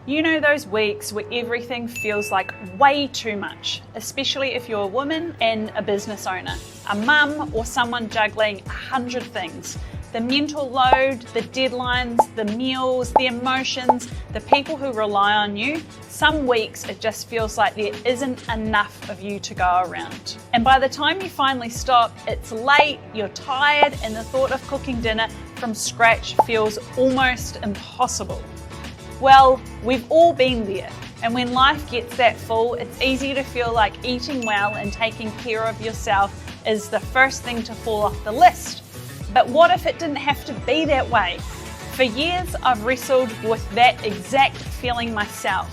You know those weeks where everything feels like way too much, especially if you're a woman and a business owner, a mum or someone juggling 100 things. The mental load, the deadlines, the meals, the emotions, the people who rely on you. Some weeks it just feels like there isn't enough of you to go around. And by the time you finally stop, it's late, you're tired, and the thought of cooking dinner from scratch feels almost impossible. Well, we've all been there, and when life gets that full, it's easy to feel like eating well and taking care of yourself is the first thing to fall off the list. But what if it didn't have to be that way? For years, I've wrestled with that exact feeling myself.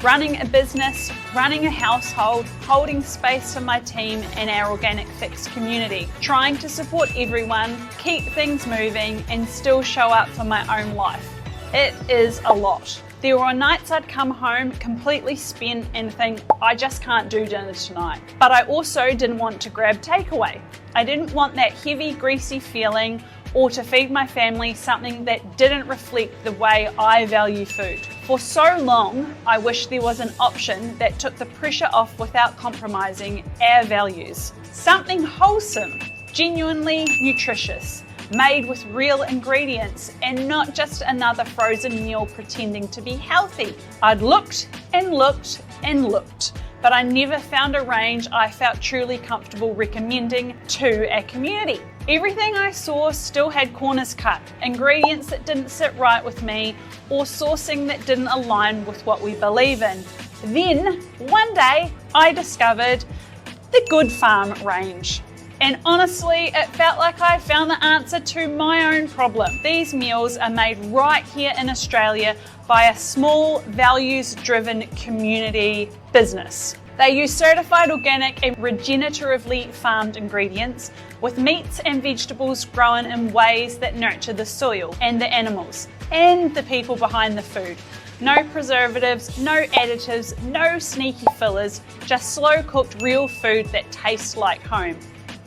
Running a business, running a household, holding space for my team and our Organic Fix community, trying to support everyone, keep things moving, and still show up for my own life. It is a lot. There were nights I'd come home completely spent and think, I just can't do dinner tonight. But I also didn't want to grab takeaway. I didn't want that heavy, greasy feeling or to feed my family something that didn't reflect the way I value food. For so long, I wished there was an option that took the pressure off without compromising our values. Something wholesome, genuinely nutritious, made with real ingredients and not just another frozen meal pretending to be healthy. I'd looked and looked and looked, but I never found a range I felt truly comfortable recommending to our community. Everything I saw still had corners cut, ingredients that didn't sit right with me, or sourcing that didn't align with what we believe in. Then, one day, I discovered the Good Farm range. And honestly, it felt like I found the answer to my own problem. These meals are made right here in Australia by a small, values-driven community business. They use certified organic and regeneratively farmed ingredients with meats and vegetables grown in ways that nurture the soil and the animals and the people behind the food. No preservatives, no additives, no sneaky fillers, just slow-cooked real food that tastes like home.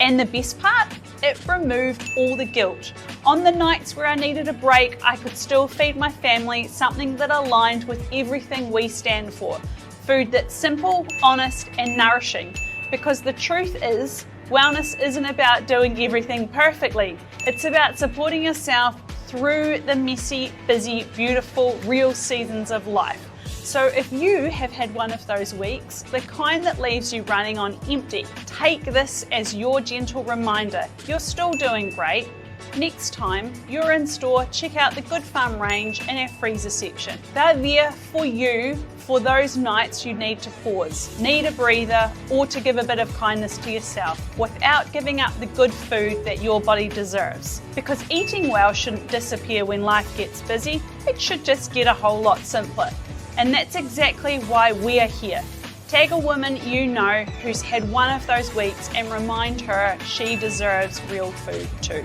And the best part? It removed all the guilt. On the nights where I needed a break, I could still feed my family something that aligned with everything we stand for. Food that's simple, honest, and nourishing. Because the truth is, wellness isn't about doing everything perfectly. It's about supporting yourself through the messy, busy, beautiful, real seasons of life. So if you have had one of those weeks, the kind that leaves you running on empty, take this as your gentle reminder. You're still doing great. Next time you're in store, check out the Good Farm range in our freezer section. They're there for you for those nights you need to pause, need a breather, or to give a bit of kindness to yourself without giving up the good food that your body deserves. Because eating well shouldn't disappear when life gets busy, it should just get a whole lot simpler. And that's exactly why we are here. Tag a woman you know who's had one of those weeks and remind her she deserves real food too.